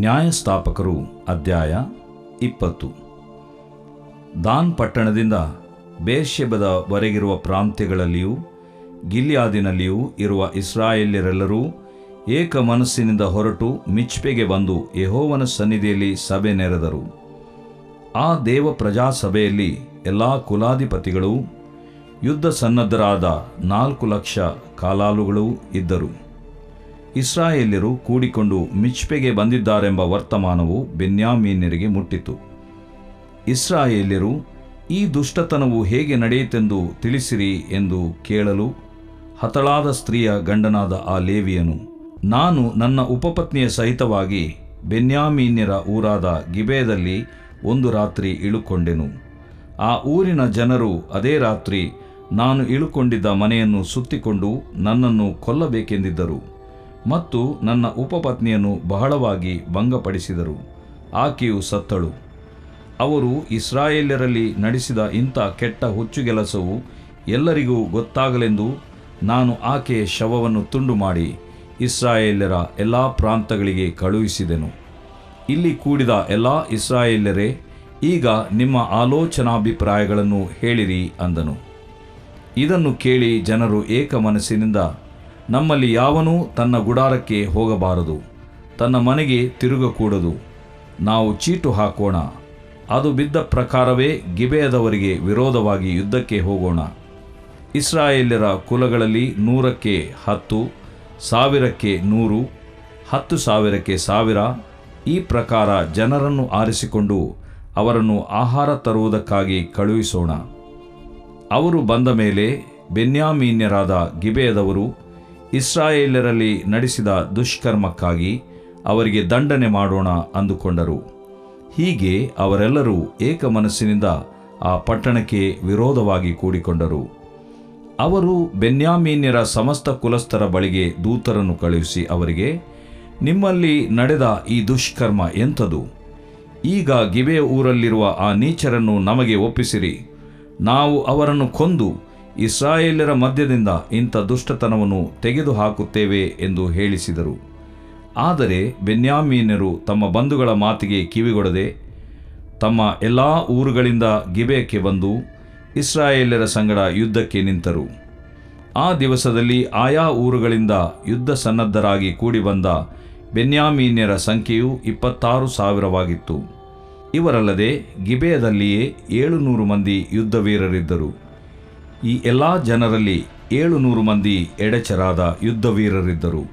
ನ್ಯಾಯಸ್ಥಾಪಕರು ಅಧ್ಯಾಯ 20. ದಾನ್ ಪಟ್ಟಣದಿಂದ ಬೇರ್ಷೆಬದವರೆಗಿರುವ ಪ್ರಾಂತ್ಯಗಳಲ್ಲಿಯೂ ಗಿಲ್ಯಾದಿನಲ್ಲಿಯೂ ಇರುವ ಇಸ್ರಾಯೇಲ್ಯರೆಲ್ಲರೂ ಏಕ ಮನಸ್ಸಿನಿಂದ ಹೊರಟು ಮಿಚ್ಪೆಗೆ ಬಂದು ಯೆಹೋವನ ಸನ್ನಿಧಿಯಲ್ಲಿ ಸಭೆ ನೆರೆದರು. ಆ ದೇವ ಪ್ರಜಾಸಭೆಯಲ್ಲಿ ಎಲ್ಲಾ ಕುಲಾಧಿಪತಿಗಳೂ ಯುದ್ಧ ಸನ್ನದ್ಧರಾದ 4,00,000 ಕಾಲಾಳುಗಳೂ ಇದ್ದರು. ಇಸ್ರಾಯೇಲ್ಯರು ಕೂಡಿಕೊಂಡು ಮಿಚ್ಪೆಗೆ ಬಂದಿದ್ದಾರೆಂಬ ವರ್ತಮಾನವು ಬೆನ್ಯಾಮೀನ್ಯರಿಗೆ ಮುಟ್ಟಿತು. ಇಸ್ರಾಯೇಲ್ಯರು, ಈ ದುಷ್ಟತನವು ಹೇಗೆ ನಡೆಯಿತೆಂದು ತಿಳಿಸಿರಿ ಎಂದು ಕೇಳಲು, ಹತಳಾದ ಸ್ತ್ರೀಯ ಗಂಡನಾದ ಆ ಲೇವಿಯನು, ನಾನು ನನ್ನ ಉಪಪತ್ನಿಯ ಸಹಿತವಾಗಿ ಬೆನ್ಯಾಮೀನ್ಯರ ಊರಾದ ಗಿಬೆಯದಲ್ಲಿ ಒಂದು ರಾತ್ರಿ ಇಳುಕೊಂಡೆನು. ಆ ಊರಿನ ಜನರು ಅದೇ ರಾತ್ರಿ ನಾನು ಇಳುಕೊಂಡಿದ್ದ ಮನೆಯನ್ನು ಸುತ್ತಿಕೊಂಡು ನನ್ನನ್ನು ಕೊಲ್ಲಬೇಕೆಂದಿದ್ದರು ಮತ್ತು ನನ್ನ ಉಪಪತ್ನಿಯನ್ನು ಬಹಳವಾಗಿ ಭಂಗಪಡಿಸಿದರು. ಆಕೆಯು ಸತ್ತಳು. ಅವರು ಇಸ್ರಾಯೇಲ್ಯರಲ್ಲಿ ನಡೆಸಿದ ಇಂಥ ಕೆಟ್ಟ ಹುಚ್ಚುಗೆಲಸವು ಎಲ್ಲರಿಗೂ ಗೊತ್ತಾಗಲೆಂದು ನಾನು ಆಕೆಯ ಶವವನ್ನು ತುಂಡು ಮಾಡಿ ಇಸ್ರಾಯೇಲ್ಯರ ಎಲ್ಲ ಪ್ರಾಂತಗಳಿಗೆ ಕಳುಹಿಸಿದೆನು. ಇಲ್ಲಿ ಕೂಡಿದ ಎಲ್ಲ ಇಸ್ರಾಯೇಲ್ಯರೇ, ಈಗ ನಿಮ್ಮ ಆಲೋಚನಾಭಿಪ್ರಾಯಗಳನ್ನು ಹೇಳಿರಿ ಅಂದನು. ಇದನ್ನು ಕೇಳಿ ಜನರು ಏಕ ಮನಸ್ಸಿನಿಂದ, ನಮ್ಮಲ್ಲಿ ಯಾವನೂ ತನ್ನ ಗುಡಾರಕ್ಕೆ ಹೋಗಬಾರದು, ತನ್ನ ಮನೆಗೆ ತಿರುಗಕೂಡದು, ನಾವು ಚೀಟು ಹಾಕೋಣ, ಅದು ಬಿದ್ದ ಪ್ರಕಾರವೇ ಗಿಬೆಯದವರಿಗೆ ವಿರೋಧವಾಗಿ ಯುದ್ಧಕ್ಕೆ ಹೋಗೋಣ. ಇಸ್ರಾಯೇಲ್ಯರ ಕುಲಗಳಲ್ಲಿ 100ಕ್ಕೆ 10, 1,000ಕ್ಕೆ 100, 10,000ಕ್ಕೆ 1,000, ಈ ಪ್ರಕಾರ ಜನರನ್ನು ಆರಿಸಿಕೊಂಡು ಅವರನ್ನು ಆಹಾರ ತರುವುದಕ್ಕಾಗಿ ಕಳುಹಿಸೋಣ. ಅವರು ಬಂದ ಮೇಲೆ ಬೆನ್ಯಾಮೀನ್ಯರಾದ ಗಿಬೆಯದವರು ಇಸ್ರಾಯೇಲ್ಯರಲ್ಲಿ ನಡೆಸಿದ ದುಷ್ಕರ್ಮಕ್ಕಾಗಿ ಅವರಿಗೆ ದಂಡನೆ ಮಾಡೋಣ ಅಂದುಕೊಂಡರು. ಹೀಗೆ ಅವರೆಲ್ಲರೂ ಏಕ ಮನಸ್ಸಿನಿಂದ ಆ ಪಟ್ಟಣಕ್ಕೆ ವಿರೋಧವಾಗಿ ಕೂಡಿಕೊಂಡರು. ಅವರು ಬೆನ್ಯಾಮೀನ್ಯರ ಸಮಸ್ತ ಕುಲಸ್ಥರ ಬಳಿಗೆ ದೂತರನ್ನು ಕಳುಹಿಸಿ ಅವರಿಗೆ, ನಿಮ್ಮಲ್ಲಿ ನಡೆದ ಈ ದುಷ್ಕರ್ಮ ಎಂಥದು? ಈಗ ಗಿಬೆಯ ಊರಲ್ಲಿರುವ ಆ ನೀಚರನ್ನು ನಮಗೆ ಒಪ್ಪಿಸಿರಿ, ನಾವು ಅವರನ್ನು ಕೊಂದು ಇಸ್ರಾಯೇಲ್ಯರ ಮಧ್ಯದಿಂದ ಇಂಥ ದುಷ್ಟತನವನ್ನು ತೆಗೆದುಹಾಕುತ್ತೇವೆ ಎಂದು ಹೇಳಿಸಿದರು. ಆದರೆ ಬೆನ್ಯಾಮೀನ್ಯರು ತಮ್ಮ ಬಂಧುಗಳ ಮಾತಿಗೆ ಕಿವಿಗೊಡದೆ ತಮ್ಮ ಎಲ್ಲ ಊರುಗಳಿಂದ ಗಿಬೆಯಕ್ಕೆ ಬಂದು ಇಸ್ರಾಯೇಲ್ಯರ ಸಂಗಡ ಯುದ್ಧಕ್ಕೆ ನಿಂತರು. ಆ ದಿವಸದಲ್ಲಿ ಆಯಾ ಊರುಗಳಿಂದ ಯುದ್ಧ ಸನ್ನದ್ಧರಾಗಿ ಕೂಡಿಬಂದ ಬೆನ್ಯಾಮೀನ್ಯರ ಸಂಖ್ಯೆಯು 26,000ವಾಗಿತ್ತು. ಇವರಲ್ಲದೆ ಗಿಬೆಯದಲ್ಲಿಯೇ 700 ಮಂದಿ ಯುದ್ಧವೀರರಿದ್ದರು. ಈ ಎಲ್ಲ ಜನರಲ್ಲಿ 700 ಮಂದಿ ಎಡೆಚರಾದ ಯುದ್ಧವೀರರಿದ್ದರು.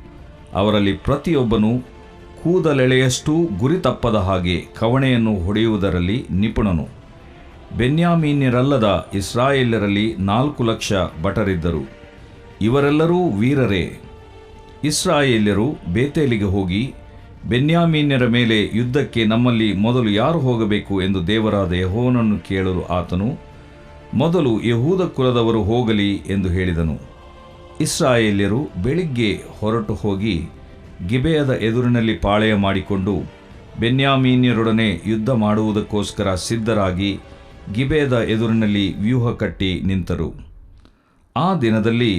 ಅವರಲ್ಲಿ ಪ್ರತಿಯೊಬ್ಬನೂ ಕೂದಲೆಳೆಯಷ್ಟೂ ಗುರಿ ತಪ್ಪದ ಹಾಗೆ ಕವಣೆಯನ್ನು ಹೊಡೆಯುವುದರಲ್ಲಿ ನಿಪುಣನು. ಬೆನ್ಯಾಮೀನ್ಯರಲ್ಲದ ಇಸ್ರಾಯೇಲ್ಯರಲ್ಲಿ 4,00,000 ಭಟರಿದ್ದರು. ಇವರೆಲ್ಲರೂ ವೀರರೇ. ಇಸ್ರಾಯೇಲ್ಯರು ಬೇತೇಲಿಗೆ ಹೋಗಿ, ಬೆನ್ಯಾಮೀನ್ಯರ ಮೇಲೆ ಯುದ್ಧಕ್ಕೆ ನಮ್ಮಲ್ಲಿ ಮೊದಲು ಯಾರು ಹೋಗಬೇಕು ಎಂದು ದೇವರಾದ ಯೆಹೋವನನ್ನು ಕೇಳಲು ಆತನು, ಮೊದಲು ಯೆಹೂದ ಕುಲದವರು ಹೋಗಲಿ ಎಂದು ಹೇಳಿದನು. ಇಸ್ರಾಯೇಲ್ಯರು ಬೆಳಿಗ್ಗೆ ಹೊರಟು ಹೋಗಿ ಗಿಬೆಯದ ಎದುರಿನಲ್ಲಿ ಪಾಳೆಯ ಮಾಡಿಕೊಂಡು ಬೆನ್ಯಾಮೀನ್ಯರೊಡನೆ ಯುದ್ಧ ಮಾಡುವುದಕ್ಕೋಸ್ಕರ ಸಿದ್ಧರಾಗಿ ಗಿಬೆಯದ ಎದುರಿನಲ್ಲಿ ವ್ಯೂಹ ಕಟ್ಟಿ ನಿಂತರು. ಆ ದಿನದಲ್ಲಿ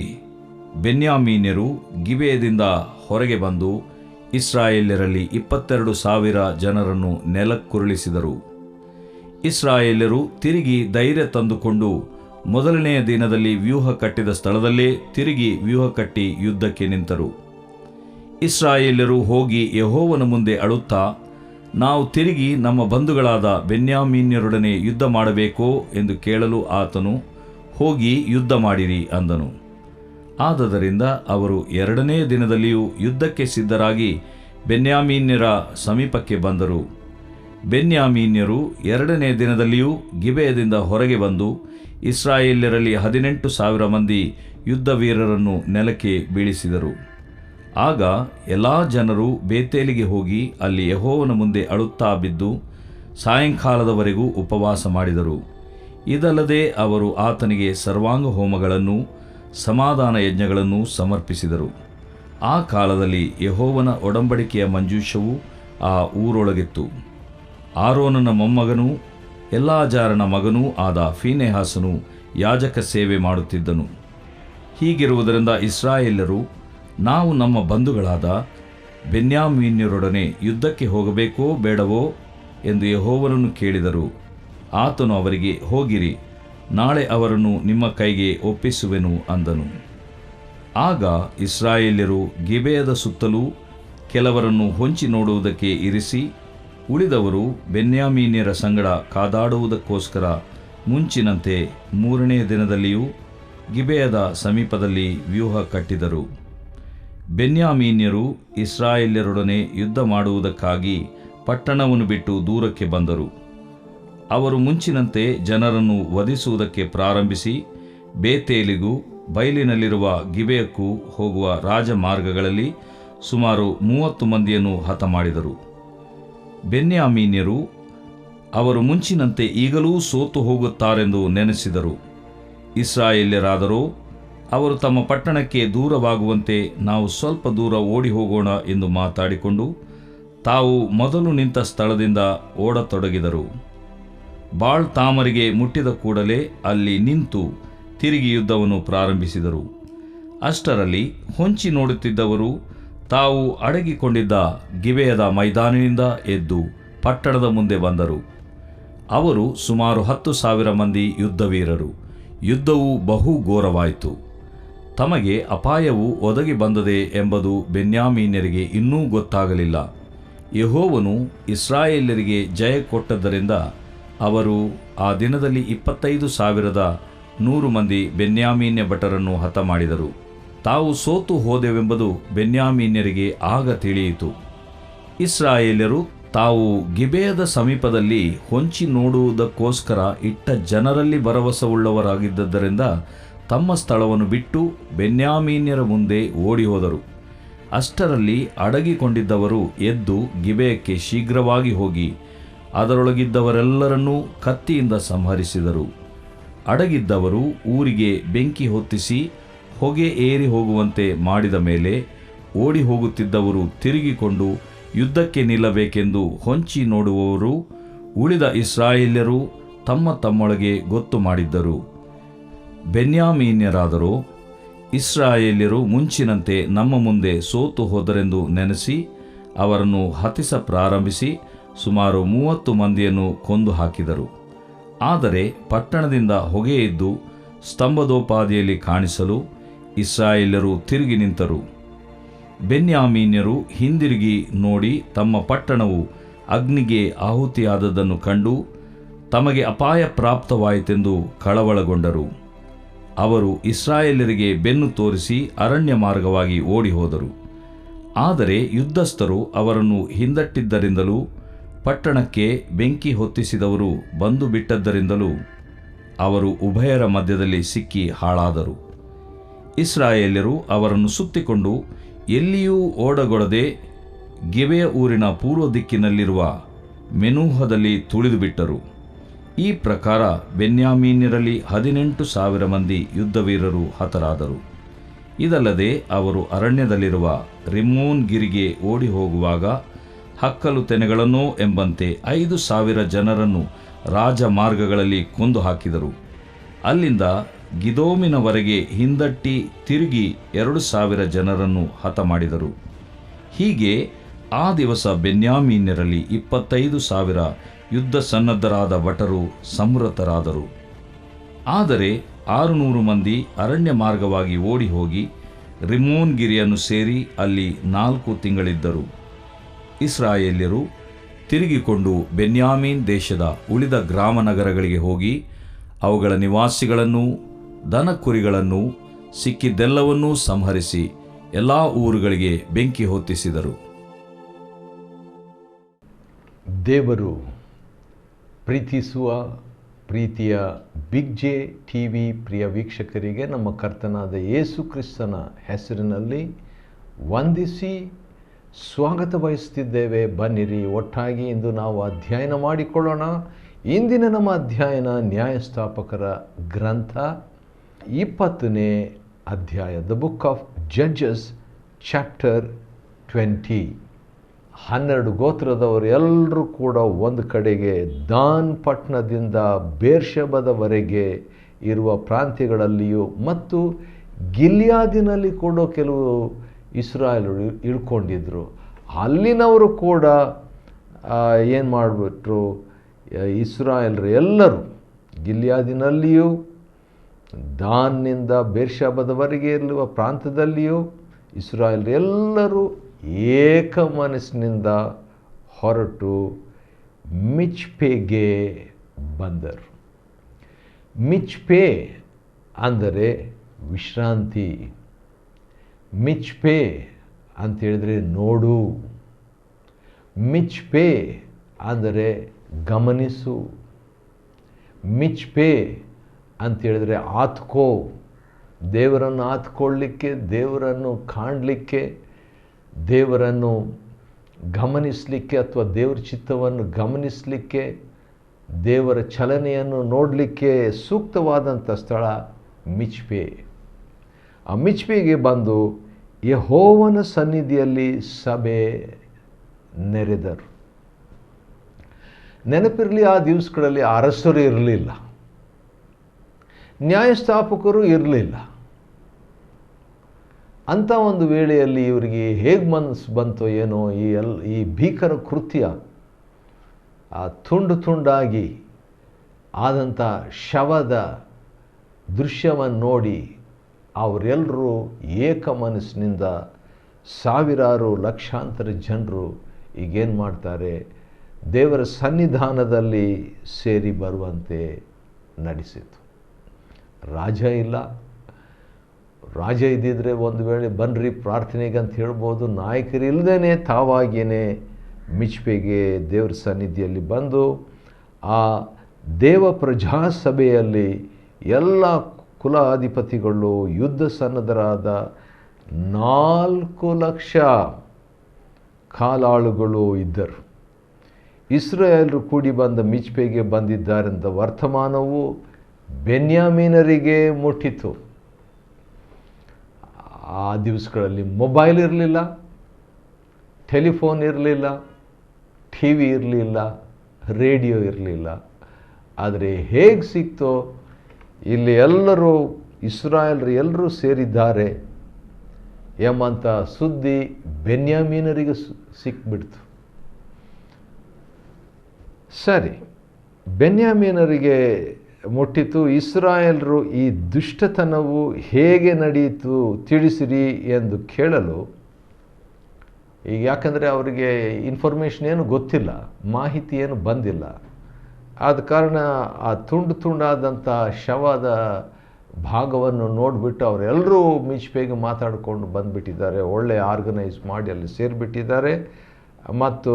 ಬೆನ್ಯಾಮೀನ್ಯರು ಗಿಬೆಯದಿಂದ ಹೊರಗೆ ಬಂದು ಇಸ್ರಾಯೇಲ್ಯರಲ್ಲಿ 22,000 ಜನರನ್ನು ನೆಲಕ್ಕುರುಳಿಸಿದರು. ಇಸ್ರಾಯೇಲ್ಯರು ತಿರುಗಿ ಧೈರ್ಯ ತಂದುಕೊಂಡು ಮೊದಲನೆಯ ದಿನದಲ್ಲಿ ವ್ಯೂಹ ಕಟ್ಟಿದ ಸ್ಥಳದಲ್ಲೇ ತಿರುಗಿ ವ್ಯೂಹ ಕಟ್ಟಿ ಯುದ್ಧಕ್ಕೆ ನಿಂತರು. ಇಸ್ರಾಯೇಲ್ಯರು ಹೋಗಿ ಯೆಹೋವನ ಮುಂದೆ ಅಳುತ್ತಾ, ನಾವು ತಿರುಗಿ ನಮ್ಮ ಬಂಧುಗಳಾದ ಬೆನ್ಯಾಮೀನ್ಯರೊಡನೆ ಯುದ್ಧ ಮಾಡಬೇಕೋ ಎಂದು ಕೇಳಲು ಆತನು, ಹೋಗಿ ಯುದ್ಧ ಮಾಡಿರಿ ಅಂದನು. ಆದದರಿಂದ ಅವರು 2ನೇ ದಿನದಲ್ಲಿಯೂ ಯುದ್ಧಕ್ಕೆ ಸಿದ್ಧರಾಗಿ ಬೆನ್ಯಾಮೀನ್ಯರ ಸಮೀಪಕ್ಕೆ ಬಂದರು. ಬೆನ್ಯಾಮೀನ್ಯರು 2ನೇ ದಿನದಲ್ಲಿಯೂ ಗಿಬೆಯದಿಂದ ಹೊರಗೆ ಬಂದು ಇಸ್ರಾಯೇಲ್ಯರಲ್ಲಿ 18,000 ಮಂದಿ ಯುದ್ಧವೀರರನ್ನು ನೆಲಕ್ಕೆ ಬೀಳಿಸಿದರು. ಆಗ ಎಲ್ಲಾ ಜನರು ಬೇತೇಲಿಗೆ ಹೋಗಿ ಅಲ್ಲಿ ಯೆಹೋವನ ಮುಂದೆ ಅಳುತ್ತಾ ಬಿದ್ದು ಸಾಯಂಕಾಲದವರೆಗೂ ಉಪವಾಸ ಮಾಡಿದರು. ಇದಲ್ಲದೆ ಅವರು ಆತನಿಗೆ ಸರ್ವಾಂಗ ಹೋಮಗಳನ್ನೂ ಸಮಾಧಾನ ಯಜ್ಞಗಳನ್ನೂ ಸಮರ್ಪಿಸಿದರು. ಆ ಕಾಲದಲ್ಲಿ ಯೆಹೋವನ ಒಡಂಬಡಿಕೆಯ ಮಂಜೂಷವು ಆ ಊರೊಳಗಿತ್ತು. ಆರೋನನ ಮೊಮ್ಮಗನೂ ಎಲ್ಲಾಜಾರನ ಮಗನೂ ಆದ ಫೀನೆಹಾಸನು ಯಾಜಕ ಸೇವೆ ಮಾಡುತ್ತಿದ್ದನು. ಹೀಗಿರುವುದರಿಂದ ಇಸ್ರಾಯೇಲ್ಯರು, ನಾವು ನಮ್ಮ ಬಂಧುಗಳಾದ ಬೆನ್ಯಾಮೀನ್ಯರೊಡನೆ ಯುದ್ಧಕ್ಕೆ ಹೋಗಬೇಕೋ ಬೇಡವೋ ಎಂದು ಯೆಹೋವನನ್ನು ಕೇಳಿದರು. ಆತನು ಅವರಿಗೆ, ಹೋಗಿರಿ, ನಾಳೆ ಅವರನ್ನು ನಿಮ್ಮ ಕೈಗೆ ಒಪ್ಪಿಸುವೆನು ಅಂದನು. ಆಗ ಇಸ್ರಾಯೇಲ್ಯರು ಗಿಬೆಯದ ಸುತ್ತಲೂ ಕೆಲವರನ್ನು ಹೊಂಚಿ ನೋಡುವುದಕ್ಕೆ ಇರಿಸಿ, ಉಳಿದವರು ಬೆನ್ಯಾಮೀನ್ಯರ ಸಂಗಡ ಕಾದಾಡುವುದಕ್ಕೋಸ್ಕರ ಮುಂಚಿನಂತೆ 3ನೇ ದಿನದಲ್ಲಿಯೂ ಗಿಬೆಯದ ಸಮೀಪದಲ್ಲಿ ವ್ಯೂಹ ಕಟ್ಟಿದರು. ಬೆನ್ಯಾಮೀನ್ಯರು ಇಸ್ರಾಯೇಲ್ಯರೊಡನೆ ಯುದ್ಧ ಮಾಡುವುದಕ್ಕಾಗಿ ಪಟ್ಟಣವನ್ನು ಬಿಟ್ಟು ದೂರಕ್ಕೆ ಬಂದರು. ಅವರು ಮುಂಚಿನಂತೆ ಜನರನ್ನು ವಧಿಸುವುದಕ್ಕೆ ಪ್ರಾರಂಭಿಸಿ, ಬೇತೇಲಿಗೂ ಬಯಲಿನಲ್ಲಿರುವ ಗಿಬೆಯಕ್ಕೂ ಹೋಗುವ ರಾಜಮಾರ್ಗಗಳಲ್ಲಿ ಸುಮಾರು 30 ಮಂದಿಯನ್ನು ಹತಮಾಡಿದರು. ಬೆನ್ಯಾಮೀನ್ಯರು ಅವರು ಮುಂಚಿನಂತೆ ಈಗಲೂ ಸೋತು ಹೋಗುತ್ತಾರೆಂದು ನೆನೆಸಿದರು. ಇಸ್ರಾಯೇಲ್ಯರಾದರೋ ಅವರು ತಮ್ಮ ಪಟ್ಟಣಕ್ಕೆ ದೂರವಾಗುವಂತೆ ನಾವು ಸ್ವಲ್ಪ ದೂರ ಓಡಿ ಹೋಗೋಣ ಎಂದು ಮಾತಾಡಿಕೊಂಡು ತಾವು ಮೊದಲು ನಿಂತ ಸ್ಥಳದಿಂದ ಓಡತೊಡಗಿದರು. ಬಾಳ್ ತಾಮರಿಗೆ ಮುಟ್ಟಿದ ಕೂಡಲೇ ಅಲ್ಲಿ ನಿಂತು ತಿರುಗಿ ಯುದ್ಧವನ್ನು ಪ್ರಾರಂಭಿಸಿದರು. ಅಷ್ಟರಲ್ಲಿ ಹೊಂಚಿ ನೋಡುತ್ತಿದ್ದವರು ತಾವು ಅಡಗಿಕೊಂಡಿದ್ದ ಗಿಬೆಯದ ಮೈದಾನಿನಿಂದ ಎದ್ದು ಪಟ್ಟಣದ ಮುಂದೆ ಬಂದರು. ಅವರು ಸುಮಾರು 10,000 ಮಂದಿ ಯುದ್ಧವೀರರು. ಯುದ್ಧವು ಬಹು ಘೋರವಾಯಿತು. ತಮಗೆ ಅಪಾಯವು ಒದಗಿ ಬಂದದೆ ಎಂಬುದು ಬೆನ್ಯಾಮೀನ್ಯರಿಗೆ ಇನ್ನೂ ಗೊತ್ತಾಗಲಿಲ್ಲ. ಯೆಹೋವನು ಇಸ್ರಾಯೇಲ್ಯರಿಗೆ ಜಯ ಕೊಟ್ಟದ್ದರಿಂದ ಅವರು ಆ ದಿನದಲ್ಲಿ 25,100 ಮಂದಿ ಬೆನ್ಯಾಮೀನ್ಯ ಭಟರನ್ನು ಹತಮಾಡಿದರು. ತಾವು ಸೋತು ಹೋದೆವೆಂಬುದು ಬೆನ್ಯಾಮೀನ್ಯರಿಗೆ ಆಗ ತಿಳಿಯಿತು. ಇಸ್ರಾಯೇಲ್ಯರು ತಾವು ಗಿಬೆಯದ ಸಮೀಪದಲ್ಲಿ ಹೊಂಚಿ ನೋಡುವುದಕ್ಕೋಸ್ಕರ ಇಟ್ಟ ಜನರಲ್ಲಿ ಭರವಸೆಯುಳ್ಳವರಾಗಿದ್ದರಿಂದ ತಮ್ಮ ಸ್ಥಳವನ್ನು ಬಿಟ್ಟು ಬೆನ್ಯಾಮೀನ್ಯರ ಮುಂದೆ ಓಡಿ ಹೋದರು. ಅಷ್ಟರಲ್ಲಿ ಅಡಗಿಕೊಂಡಿದ್ದವರು ಎದ್ದು ಗಿಬೆಯಕ್ಕೆ ಶೀಘ್ರವಾಗಿ ಹೋಗಿ ಅದರೊಳಗಿದ್ದವರೆಲ್ಲರನ್ನೂ ಕತ್ತಿಯಿಂದ ಸಂಹರಿಸಿದರು. ಅಡಗಿದ್ದವರು ಊರಿಗೆ ಬೆಂಕಿ ಹೊತ್ತಿಸಿ ಹೊಗೆ ಏರಿ ಹೋಗುವಂತೆ ಮಾಡಿದ ಮೇಲೆ ಓಡಿ ಹೋಗುತ್ತಿದ್ದವರು ತಿರುಗಿಕೊಂಡು ಯುದ್ಧಕ್ಕೆ ನಿಲ್ಲಬೇಕೆಂದು ಹೊಂಚಿ ನೋಡುವವರು ಉಳಿದ ಇಸ್ರಾಯೇಲ್ಯರು ತಮ್ಮೊಳಗೆ ಗೊತ್ತು ಮಾಡಿದ್ದರು. ಬೆನ್ಯಾಮೀನ್ಯರಾದರೋ ಇಸ್ರಾಯೇಲ್ಯರು ಮುಂಚಿನಂತೆ ನಮ್ಮ ಮುಂದೆ ಸೋತು ಹೋದರೆಂದು ನೆನೆಸಿ ಅವರನ್ನು ಹತಿಸ ಪ್ರಾರಂಭಿಸಿ ಸುಮಾರು 30 ಮಂದಿಯನ್ನು ಕೊಂದು ಹಾಕಿದರು. ಆದರೆ ಪಟ್ಟಣದಿಂದ ಹೊಗೆ ಎದ್ದು ಸ್ತಂಭದೋಪಾದಿಯಲ್ಲಿ ಕಾಣಿಸಲು ಇಸ್ರಾಯೇಲ್ಯರು ತಿರುಗಿ ನಿಂತರು. ಬೆನ್ಯಾಮೀನ್ಯರು ಹಿಂದಿರುಗಿ ನೋಡಿ ತಮ್ಮ ಪಟ್ಟಣವು ಅಗ್ನಿಗೆ ಆಹುತಿಯಾದದ್ದನ್ನು ಕಂಡು ತಮಗೆ ಅಪಾಯ ಪ್ರಾಪ್ತವಾಯಿತೆಂದು ಕಳವಳಗೊಂಡರು. ಅವರು ಇಸ್ರಾಯೇಲ್ಯರಿಗೆ ಬೆನ್ನು ತೋರಿಸಿ ಅರಣ್ಯ ಮಾರ್ಗವಾಗಿ ಓಡಿ ಹೋದರು. ಆದರೆ ಯುದ್ಧಸ್ಥರು ಅವರನ್ನು ಹಿಂದಟ್ಟಿದ್ದರಿಂದಲೂ ಪಟ್ಟಣಕ್ಕೆ ಬೆಂಕಿ ಹೊತ್ತಿಸಿದವರು ಬಂದು ಬಿಟ್ಟದ್ದರಿಂದಲೂ ಅವರು ಉಭಯರ ಮಧ್ಯದಲ್ಲಿ ಸಿಕ್ಕಿ ಹಾಳಾದರು. ಇಸ್ರಾಯೇಲ್ಯರು ಅವರನ್ನು ಸುತ್ತಿಕೊಂಡು ಎಲ್ಲಿಯೂ ಓಡಗೊಡದೆ ಗಿಬೆಯ ಊರಿನ ಪೂರ್ವ ದಿಕ್ಕಿನಲ್ಲಿರುವ ಮೆನೂಹದಲ್ಲಿ ತುಳಿದುಬಿಟ್ಟರು. ಈ ಪ್ರಕಾರ ಬೆನ್ಯಾಮೀನ್ಯರಲ್ಲಿ 18,000 ಮಂದಿ ಯುದ್ಧವೀರರು ಹತರಾದರು. ಇದಲ್ಲದೆ ಅವರು ಅರಣ್ಯದಲ್ಲಿರುವ ರಿಮ್ಮೋನ್ ಗಿರಿಗೆ ಓಡಿ ಹೋಗುವಾಗ ಹಕ್ಕಲು ತೆನೆಗಳನ್ನೋ ಎಂಬಂತೆ 5,000 ಜನರನ್ನು ರಾಜಮಾರ್ಗಗಳಲ್ಲಿ ಕೊಂದು ಹಾಕಿದರು. ಅಲ್ಲಿಂದ ಗಿದೋಮಿನವರೆಗೆ ಹಿಂದಟ್ಟಿ ತಿರುಗಿ 2,000 ಜನರನ್ನು ಹತಮಾಡಿದರು. ಹೀಗೆ ಆ ದಿವಸ ಬೆನ್ಯಾಮೀನ್ಯರಲ್ಲಿ 25,000 ಯುದ್ಧ ಸನ್ನದ್ಧರಾದ ಭಟರು ಸಂಹೃತರಾದರು. ಆದರೆ 600 ಮಂದಿ ಅರಣ್ಯ ಮಾರ್ಗವಾಗಿ ಓಡಿ ಹೋಗಿ ರಿಮ್ಮೋನ್ ಗಿರಿಯನ್ನು ಸೇರಿ ಅಲ್ಲಿ 4 ತಿಂಗಳಿದ್ದರು. ಇಸ್ರಾಯೇಲ್ಯರು ತಿರುಗಿಕೊಂಡು ಬೆನ್ಯಾಮೀನ್ ದೇಶದ ಉಳಿದ ಗ್ರಾಮ ನಗರಗಳಿಗೆ ಹೋಗಿ ಅವುಗಳ ನಿವಾಸಿಗಳನ್ನೂ ದನಕುರಿಗಳನ್ನೂ ಸಿಕ್ಕಿದ್ದೆಲ್ಲವನ್ನೂ ಸಂಹರಿಸಿ ಎಲ್ಲ ಊರುಗಳಿಗೆ ಬೆಂಕಿ ಹೊತ್ತಿಸಿದರು. ದೇವರು ಪ್ರೀತಿಸುವ ಪ್ರೀತಿಯ ಬಿಗ್ ಜೆ ಟಿವಿ ಪ್ರಿಯ ವೀಕ್ಷಕರಿಗೆ ನಮ್ಮ ಕರ್ತನಾದ ಯೇಸು ಕ್ರಿಸ್ತನ ಹೆಸರಿನಲ್ಲಿ ವಂದಿಸಿ ಸ್ವಾಗತ ಬಯಸುತ್ತಿದ್ದೇವೆ. ಬನ್ನಿರಿ, ಒಟ್ಟಾಗಿ ಇಂದು ನಾವು ಅಧ್ಯಯನ ಮಾಡಿಕೊಳ್ಳೋಣ. ಇಂದಿನ ನಮ್ಮ ಅಧ್ಯಯನ ನ್ಯಾಯಸ್ಥಾಪಕರ ಗ್ರಂಥ 20ನೇ ಅಧ್ಯಾಯ, the book of judges chapter 20. 12 ಗೋತ್ರದವರು ಎಲ್ಲರೂ ಕೂಡ ಒಂದು ಕಡೆಗೆ ದಾನ್ ಪಟ್ಟಣದಿಂದ ಬೇರ್ಷೆಬದವರೆಗೆ ಇರುವ ಪ್ರಾಂತ್ಯಗಳಲ್ಲಿಯೂ ಮತ್ತು ಗಿಲ್ಯಾದಿನಲ್ಲಿ ಕೂಡ ಕೆಲವು ಇಸ್ರಾಯೇಲರು ಇಳ್ಕೊಂಡಿದ್ದರು. ಅಲ್ಲಿನವರು ಕೂಡ ಏನು ಮಾಡಿಬಿಟ್ರು, ಇಸ್ರಾಯೇಲರು ಎಲ್ಲರೂ ಗಿಲ್ಯಾದಿನಲ್ಲಿಯೂ ದಾನ್ನಿಂದ ಬೇರ್ಷಾಬದವರೆಗೆ ಇರುವ ಪ್ರಾಂತದಲ್ಲಿಯೂ ಇಸ್ರಾಯೇಲರು ಎಲ್ಲರೂ ಏಕ ಮನಸ್ಸಿನಿಂದ ಹೊರಟು ಮಿಚ್ಪೆಗೆ ಬಂದರು. ಮಿಚ್ಪೆ ಅಂದರೆ ವಿಶ್ರಾಂತಿ. ಮಿಚ್ಪೆ ಅಂತೇಳಿದರೆ ನೋಡು. ಮಿಚ್ಪೆ ಅಂದರೆ ಗಮನಿಸು. ಮಿಚ್ಪೆ ಅಂತೇಳಿದರೆ ಆತ್ಕೋ. ದೇವರನ್ನು ಆತ್ಕೊಳ್ಳಿಕ್ಕೆ, ದೇವರನ್ನು ಕಾಣಲಿಕ್ಕೆ, ದೇವರನ್ನು ಗಮನಿಸಲಿಕ್ಕೆ ಅಥವಾ ದೇವರ ಚಿತ್ತವನ್ನು ಗಮನಿಸಲಿಕ್ಕೆ, ದೇವರ ಚಲನೆಯನ್ನು ನೋಡಲಿಕ್ಕೆ ಸೂಕ್ತವಾದಂಥ ಸ್ಥಳ ಮಿಚ್ಪೆ. ಆ ಮಿಚ್ಪೆಗೆ ಬಂದು ಯೆಹೋವನ ಸನ್ನಿಧಿಯಲ್ಲಿ ಸಭೆ ನೆರೆದರು. ನೆನಪಿರಲಿ, ಆ ದಿವಸಗಳಲ್ಲಿ ಅರಸರು ಇರಲಿಲ್ಲ, ನ್ಯಾಯಸ್ಥಾಪಕರು ಇರಲಿಲ್ಲ. ಅಂಥ ಒಂದು ವೇಳೆಯಲ್ಲಿ ಇವರಿಗೆ ಹೇಗೆ ಮನಸ್ಸು ಬಂತೋ ಏನೋ, ಈ ಭೀಕರ ಕೃತ್ಯ, ಆ ತುಂಡು ತುಂಡಾಗಿ ಆದಂಥ ಶವದ ದೃಶ್ಯವನ್ನು ನೋಡಿ ಅವರೆಲ್ಲರೂ ಏಕ ಮನಸ್ಸಿನಿಂದ ಸಾವಿರಾರು ಲಕ್ಷಾಂತರ ಜನರು ಈಗೇನು ಮಾಡ್ತಾರೆ, ದೇವರ ಸನ್ನಿಧಾನದಲ್ಲಿ ಸೇರಿ ಬರುವಂತೆ ನಡೆಸಿತು. ರಾಜ ಇಲ್ಲ. ರಾಜ ಇದ್ದಿದ್ರೆ ಒಂದು ವೇಳೆ ಬನ್ನಿರಿ ಪ್ರಾರ್ಥನೆಗೆ ಅಂತ ಹೇಳ್ಬೋದು. ನಾಯಕರಿಲ್ಲದೇ ತಾವಾಗಿಯೇ ಮಿಚ್ಪೆಗೆ ದೇವರ ಸನ್ನಿಧಿಯಲ್ಲಿ ಬಂದು ಆ ದೇವ ಪ್ರಜಾಸಭೆಯಲ್ಲಿ ಎಲ್ಲ ಕುಲಾಧಿಪತಿಗಳು, ಯುದ್ಧ ಸನ್ನದ್ಧರಾದ 4,00,000 ಕಾಲಾಳುಗಳು ಇದ್ದರು. ಇಸ್ರಾಯೇಲರು ಕೂಡಿ ಬಂದ ಮಿಚ್ಪೆಗೆ ಬಂದಿದ್ದಾರೆಂದ ವರ್ತಮಾನವು ಬೆನ್ಯಾಮೀನರಿಗೆ ಮುಟ್ಟಿತು. ಆ ದಿವಸಗಳಲ್ಲಿ ಮೊಬೈಲ್ ಇರಲಿಲ್ಲ, ಟೆಲಿಫೋನ್ ಇರಲಿಲ್ಲ, ಟಿ ವಿ ಇರಲಿಲ್ಲ, ರೇಡಿಯೋ ಇರಲಿಲ್ಲ. ಆದರೆ ಹೇಗೆ ಸಿಕ್ತೋ, ಇಲ್ಲಿ ಎಲ್ಲರೂ ಇಸ್ರಾಯೇಲರು ಎಲ್ಲರೂ ಸೇರಿದ್ದಾರೆ ಎಂಬಂಥ ಸುದ್ದಿ ಬೆನ್ಯಾಮೀನರಿಗೆ ಸಿಕ್ಬಿಡ್ತು. ಸರಿ, ಬೆನ್ಯಾಮೀನರಿಗೆ ಮುಟ್ಟಿತು. ಇಸ್ರಾಯೇಲರು ಈ ದುಷ್ಟತನವು ಹೇಗೆ ನಡೆಯಿತು ತಿಳಿಸಿರಿ ಎಂದು ಕೇಳಲು, ಈಗ ಯಾಕಂದರೆ ಅವರಿಗೆ ಇನ್ಫಾರ್ಮೇಷನ್ ಏನು ಗೊತ್ತಿಲ್ಲ, ಮಾಹಿತಿ ಏನು ಬಂದಿಲ್ಲ. ಆದ ಕಾರಣ ಆ ತುಂಡು ತುಂಡಾದಂಥ ಶವದ ಭಾಗವನ್ನು ನೋಡಿಬಿಟ್ಟು ಅವರೆಲ್ಲರೂ ಮಿಚ್ಪೆಗೆ ಮಾತಾಡಿಕೊಂಡು ಬಂದುಬಿಟ್ಟಿದ್ದಾರೆ. ಒಳ್ಳೆ ಆರ್ಗನೈಸ್ ಮಾಡಿ ಅಲ್ಲಿ ಸೇರಿಬಿಟ್ಟಿದ್ದಾರೆ. ಮತ್ತು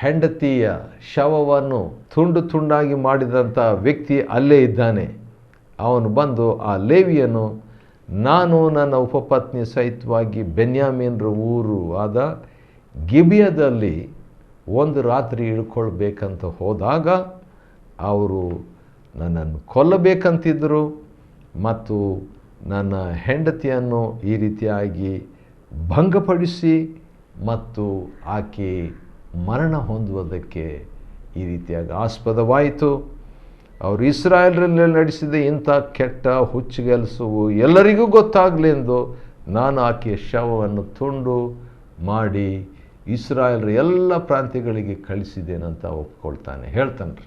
ಹೆಂಡತಿಯ ಶವವನ್ನು ತುಂಡು ತುಂಡಾಗಿ ಮಾಡಿದಂಥ ವ್ಯಕ್ತಿ ಅಲ್ಲೇ ಇದ್ದಾನೆ. ಅವನು ಬಂದು ಆ ಲೇವಿಯನು, ನಾನು ನನ್ನ ಉಪಪತ್ನಿ ಸಹಿತವಾಗಿ ಬೆನ್ಯಾಮೀನರ ಊರು ಆದ ಗಿಬಿಯದಲ್ಲಿ ಒಂದು ರಾತ್ರಿ ಇಳ್ಕೊಳ್ಬೇಕಂತ ಹೋದಾಗ ಅವರು ನನ್ನನ್ನು ಕೊಲ್ಲಬೇಕಂತಿದ್ದರು ಮತ್ತು ನನ್ನ ಹೆಂಡತಿಯನ್ನು ಈ ರೀತಿಯಾಗಿ ಭಂಗಪಡಿಸಿ ಮತ್ತು ಆಕೆ ಮರಣ ಹೊಂದುವುದಕ್ಕೆ ಈ ರೀತಿಯಾಗಿ ಆಸ್ಪದವಾಯಿತು. ಅವರು ಇಸ್ರಾಯೇಲರಲ್ಲಿ ನಡೆಸಿದ ಇಂಥ ಕೆಟ್ಟ ಹುಚ್ಚುಗೆಲಸವು ಎಲ್ಲರಿಗೂ ಗೊತ್ತಾಗಲೆಂದು ನಾನು ಆಕೆಯ ಶವವನ್ನು ತುಂಡು ಮಾಡಿ ಇಸ್ರಾಯೇಲರ ಎಲ್ಲ ಪ್ರಾಂತ್ಯಗಳಿಗೆ ಕಳಿಸಿದ್ದೇನಂತ ಒಪ್ಕೊಳ್ತಾನೆ, ಹೇಳ್ತಾನೆ.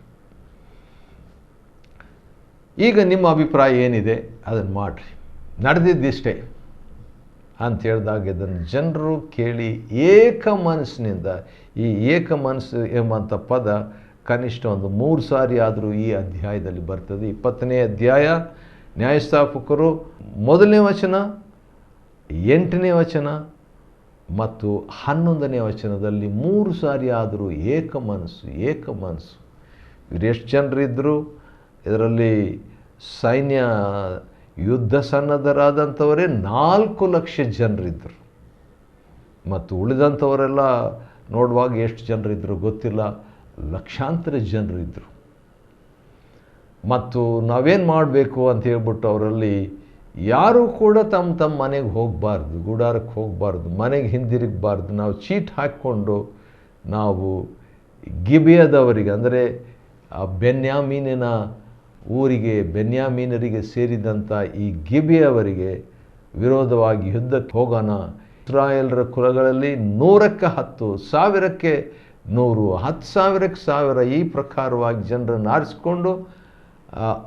ಈಗ ನಿಮ್ಮ ಅಭಿಪ್ರಾಯ ಏನಿದೆ ಅದನ್ನು ಮಾಡಿರಿ, ನಡೆದಿದ್ದಿಷ್ಟೇ ಅಂತ ಹೇಳಿದಾಗ ಇದನ್ನು ಜನರು ಕೇಳಿ ಏಕ ಮನಸ್ಸಿನಿಂದ, ಈ ಏಕ ಮನಸ್ಸು ಎಂಬಂಥ ಪದ ಕನಿಷ್ಠ ಒಂದು 3 ಸಾರಿ ಆದರೂ ಈ ಅಧ್ಯಾಯದಲ್ಲಿ ಬರ್ತದೆ. 20ನೇ ಅಧ್ಯಾಯ ನ್ಯಾಯಸ್ಥಾಪಕರು 1ನೇ ವಚನ, 8ನೇ ವಚನ ಮತ್ತು 11ನೇ ವಚನದಲ್ಲಿ 3 ಸಾರಿ ಆದರೂ ಏಕ ಮನಸ್ಸು, ಏಕ ಮನಸ್ಸು. ಇವರು ಎಷ್ಟು ಜನರಿದ್ದರು? ಇದರಲ್ಲಿ ಸೈನ್ಯ ಯುದ್ಧ ಸನ್ನದ್ಧರಾದಂಥವರೇ 4,00,000 ಜನರಿದ್ದರು. ಮತ್ತು ಉಳಿದಂಥವರೆಲ್ಲ ನೋಡುವಾಗ ಎಷ್ಟು ಜನರಿದ್ದರು ಗೊತ್ತಿಲ್ಲ, ಲಕ್ಷಾಂತರ ಜನರಿದ್ದರು. ಮತ್ತು ನಾವೇನು ಮಾಡಬೇಕು ಅಂತ ಹೇಳ್ಬಿಟ್ಟು ಅವರಲ್ಲಿ ಯಾರೂ ಕೂಡ ತಮ್ಮ ಮನೆಗೆ ಹೋಗಬಾರ್ದು, ಗುಡಾರಕ್ಕೆ ಹೋಗಬಾರ್ದು, ಮನೆಗೆ ಹಿಂದಿರುಗಬಾರ್ದು. ನಾವು ಚೀಟ್ ಹಾಕ್ಕೊಂಡು ನಾವು ಗಿಬಿಯದವರಿಗೆ, ಅಂದರೆ ಬೆನ್ಯಾಮೀನಿನ ಊರಿಗೆ, ಬೆನ್ಯಾಮೀನರಿಗೆ ಸೇರಿದಂಥ ಈ ಗಿಬಿಯವರಿಗೆ ವಿರೋಧವಾಗಿ ಯುದ್ಧಕ್ಕೆ ಹೋಗೋಣ ಇಸ್ರಾಯೇಲರ ಕುಲಗಳಲ್ಲಿ 100ಕ್ಕೆ 10, 1000ಕ್ಕೆ 100, 10,000ಕ್ಕೆ 1000 ಈ ಪ್ರಕಾರವಾಗಿ ಜನರನ್ನು ಆರಿಸಿಕೊಂಡು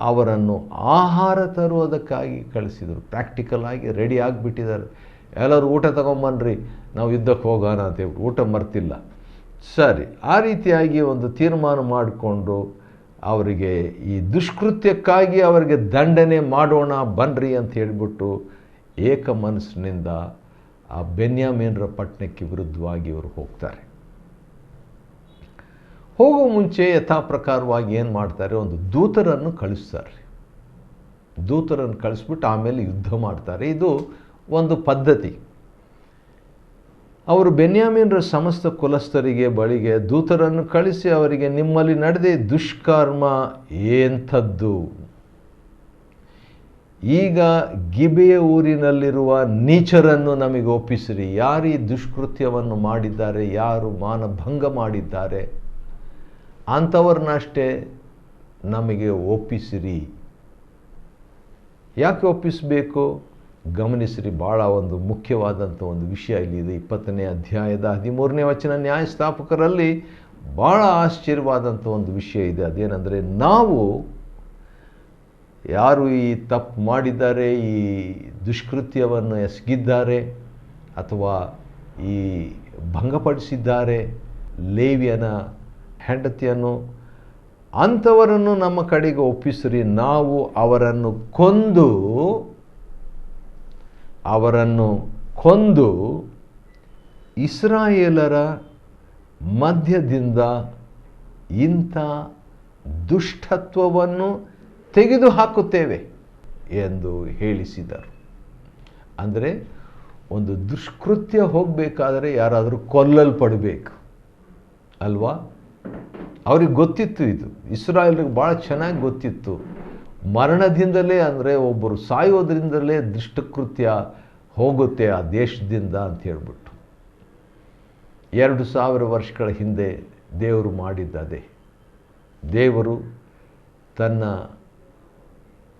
ಅವರನ್ನು ಆಹಾರ ತರುವುದಕ್ಕಾಗಿ ಕಳಿಸಿದರು. ಪ್ರಾಕ್ಟಿಕಲ್ ಆಗಿ ರೆಡಿ ಆಗಿಬಿಟ್ಟಿದ್ದಾರೆ. ಎಲ್ಲರೂ ಊಟ ತಗೊಂಬನ್ರಿ, ನಾವು ಯುದ್ಧಕ್ಕೆ ಹೋಗೋಣ ಅಂತೇಳಿ ಊಟ ಮರ್ತಿಲ್ಲ. ಸರಿ, ಆ ರೀತಿಯಾಗಿ ಒಂದು ತೀರ್ಮಾನ ಮಾಡಿಕೊಂಡು ಅವರಿಗೆ ಈ ದುಷ್ಕೃತ್ಯಕ್ಕಾಗಿ ಅವರಿಗೆ ದಂಡನೆ ಮಾಡೋಣ ಬನ್ರಿ ಅಂತ ಹೇಳಿಬಿಟ್ಟು ಏಕ ಮನಸ್ಸಿನಿಂದ ಆ ಬೆನ್ಯಾಮೀನರ ಪಟ್ಟಣಕ್ಕೆ ವಿರುದ್ಧವಾಗಿ ಇವರು ಹೋಗ್ತಾರೆ. ಹೋಗೋ ಮುಂಚೆ ಯಥಾ ಪ್ರಕಾರವಾಗಿ ಏನು ಮಾಡ್ತಾರೆ, ಒಂದು ದೂತರನ್ನು ಕಳಿಸ್ತಾರೆ. ದೂತರನ್ನು ಕಳಿಸ್ಬಿಟ್ಟು ಆಮೇಲೆ ಯುದ್ಧ ಮಾಡ್ತಾರೆ. ಇದು ಒಂದು ಪದ್ಧತಿ. ಅವರು ಬೆನ್ಯಾಮೀನರ ಸಮಸ್ತ ಕುಲಸ್ಥರಿಗೆ ಬಳಿಗೆ ದೂತರನ್ನು ಕಳಿಸಿ ಅವರಿಗೆ, ನಿಮ್ಮಲ್ಲಿ ನಡೆದ ದುಷ್ಕರ್ಮ ಎಂಥದ್ದು? ಈಗ ಗಿಬೆಯ ಊರಿನಲ್ಲಿರುವ ನೀಚರನ್ನು ನಮಗೆ ಒಪ್ಪಿಸಿರಿ. ಯಾರು ಈ ದುಷ್ಕೃತ್ಯವನ್ನು ಮಾಡಿದ್ದಾರೆ, ಯಾರು ಮಾನಭಂಗ ಮಾಡಿದ್ದಾರೆ ಅಂಥವ್ರನ್ನಷ್ಟೇ ನಮಗೆ ಒಪ್ಪಿಸಿರಿ. ಯಾಕೆ ಒಪ್ಪಿಸಬೇಕು? ಗಮನಿಸಿರಿ, ಭಾಳ ಒಂದು ಮುಖ್ಯವಾದಂಥ ಒಂದು ವಿಷಯ ಇಲ್ಲಿದೆ. 20ನೇ ಅಧ್ಯಾಯದ 13ನೇ ವಚನ, ನ್ಯಾಯಸ್ಥಾಪಕರಲ್ಲಿ ಭಾಳ ಆಶ್ಚರ್ಯವಾದಂಥ ಒಂದು ವಿಷಯ ಇದೆ. ಅದೇನೆಂದರೆ, ನಾವು ಯಾರು ಈ ತಪ್ಪು ಮಾಡಿದ್ದಾರೆ, ಈ ದುಷ್ಕೃತ್ಯವನ್ನು ಎಸಗಿದ್ದಾರೆ ಅಥವಾ ಈ ಭಂಗಪಡಿಸಿದ್ದಾರೆ ಲೇವಿಯನ ಹೆಂಡತಿಯನ್ನು, ಅಂಥವರನ್ನು ನಮ್ಮ ಕಡೆಗೆ ಒಪ್ಪಿಸಿರಿ. ನಾವು ಅವರನ್ನು ಕೊಂದು ಇಸ್ರಾಯೇಲರ ಮಧ್ಯದಿಂದ ಇಂಥ ದುಷ್ಟತ್ವವನ್ನು ತೆಗೆದುಹಾಕುತ್ತೇವೆ ಎಂದು ಹೇಳಿಸಿದರು. ಅಂದರೆ ಒಂದು ದುಷ್ಕೃತ್ಯ ಹೋಗಬೇಕಾದರೆ ಯಾರಾದರೂ ಕೊಲ್ಲಲ್ಪಡಬೇಕು ಅಲ್ವಾ? ಅವ್ರಿಗೆ ಗೊತ್ತಿತ್ತು, ಇದು ಇಸ್ರಾಯೇಲ್ರಿಗೆ ಭಾಳ ಚೆನ್ನಾಗಿ ಗೊತ್ತಿತ್ತು. ಮರಣದಿಂದಲೇ, ಅಂದರೆ ಒಬ್ಬರು ಸಾಯೋದ್ರಿಂದಲೇ ದುಷ್ಟಕೃತ್ಯ ಹೋಗುತ್ತೆ ಆ ದೇಶದಿಂದ ಅಂತ ಹೇಳ್ಬಿಟ್ಟು 2000 ವರ್ಷಗಳ ಹಿಂದೆ ದೇವರು ಮಾಡಿದ್ದದೆ. ದೇವರು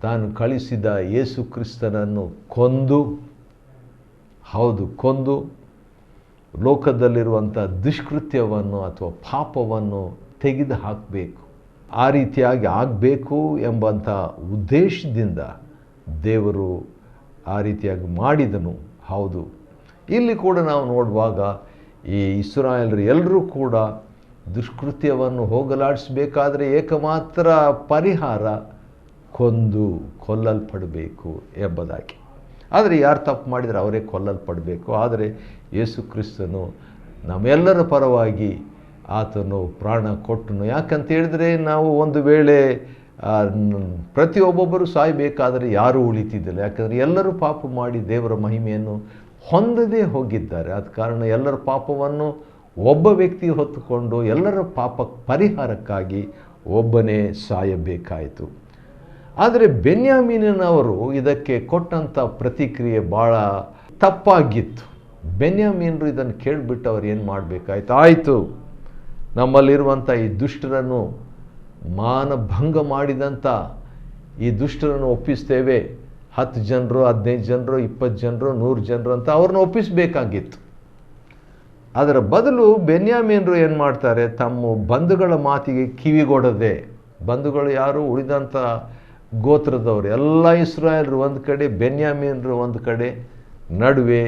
ತಾನು ಕಳಿಸಿದ ಯೇಸು ಕ್ರಿಸ್ತನನ್ನು ಕೊಂದು ಲೋಕದಲ್ಲಿರುವಂಥ ದುಷ್ಕೃತ್ಯವನ್ನು ಅಥವಾ ಪಾಪವನ್ನು ತೆಗೆದು ಹಾಕಬೇಕು. ಆ ರೀತಿಯಾಗಿ ಆಗಬೇಕು ಎಂಬಂಥ ಉದ್ದೇಶದಿಂದ ದೇವರು ಆ ರೀತಿಯಾಗಿ ಮಾಡಿದನು. ಹೌದು, ಇಲ್ಲಿ ಕೂಡ ನಾವು ನೋಡುವಾಗ ಈ ಇಸ್ರಾಯೇಲರು ಎಲ್ಲರೂ ಕೂಡ ದುಷ್ಕೃತ್ಯವನ್ನು ಹೋಗಲಾಡಿಸಬೇಕಾದ್ರೆ ಏಕಮಾತ್ರ ಪರಿಹಾರ ಕೊಲ್ಲಲ್ಪಡಬೇಕು ಎಂಬುದಾಗಿ. ಆದರೆ ಯಾರು ತಪ್ಪು ಮಾಡಿದರೆ ಅವರೇ ಕೊಲ್ಲಲ್ಪಡಬೇಕು. ಆದರೆ ಯೇಸು ಕ್ರಿಸ್ತನು ನಮ್ಮೆಲ್ಲರ ಪರವಾಗಿ ಆತನು ಪ್ರಾಣ ಕೊಟ್ಟನು. ಯಾಕಂತ ಹೇಳಿದರೆ, ನಾವು ಒಂದು ವೇಳೆ ಪ್ರತಿಯೊಬ್ಬೊಬ್ಬರು ಸಾಯಬೇಕಾದರೆ ಯಾರೂ ಉಳಿತಿದ್ದಿಲ್ಲ. ಯಾಕಂದರೆ ಎಲ್ಲರೂ ಪಾಪ ಮಾಡಿ ದೇವರ ಮಹಿಮೆಯನ್ನು ಹೊಂದದೇ ಹೋಗಿದ್ದಾರೆ. ಆದ ಕಾರಣ ಎಲ್ಲರ ಪಾಪವನ್ನು ಒಬ್ಬ ವ್ಯಕ್ತಿ ಹೊತ್ತುಕೊಂಡು ಎಲ್ಲರ ಪಾಪ ಪರಿಹಾರಕ್ಕಾಗಿ ಒಬ್ಬನೇ ಸಾಯಬೇಕಾಯಿತು. ಆದರೆ ಬೆನ್ಯಾಮೀನವರು ಇದಕ್ಕೆ ಕೊಟ್ಟಂಥ ಪ್ರತಿಕ್ರಿಯೆ ಭಾಳ ತಪ್ಪಾಗಿತ್ತು. ಬೆನ್ಯಾಮೀನರು ಇದನ್ನು ಕೇಳಿಬಿಟ್ಟು ಅವ್ರು ಏನು ಮಾಡಬೇಕಾಯ್ತು? ಆಯಿತು, ನಮ್ಮಲ್ಲಿರುವಂಥ ಈ ದುಷ್ಟರನ್ನು, ಮಾನಭಂಗ ಮಾಡಿದಂಥ ಈ ದುಷ್ಟರನ್ನು ಒಪ್ಪಿಸ್ತೇವೆ. 10 ಜನರು, 15 ಜನರು, 20 ಜನರು, 100 ಜನರು ಅಂತ ಅವ್ರನ್ನ ಒಪ್ಪಿಸಬೇಕಾಗಿತ್ತು. ಅದರ ಬದಲು ಬೆನ್ಯಾಮೀನರು ಏನು ಮಾಡ್ತಾರೆ? ತಮ್ಮ ಬಂಧುಗಳ ಮಾತಿಗೆ ಕಿವಿಗೊಡದೆ, ಬಂಧುಗಳು ಯಾರು? ಉಳಿದಂಥ ಗೋತ್ರದವರು ಎಲ್ಲ ಇಸ್ರಾಯೇಲರು ಒಂದು ಕಡೆ, ಬೆನ್ಯಾಮೀನರು ಒಂದು ಕಡೆ, ನಡುವೆ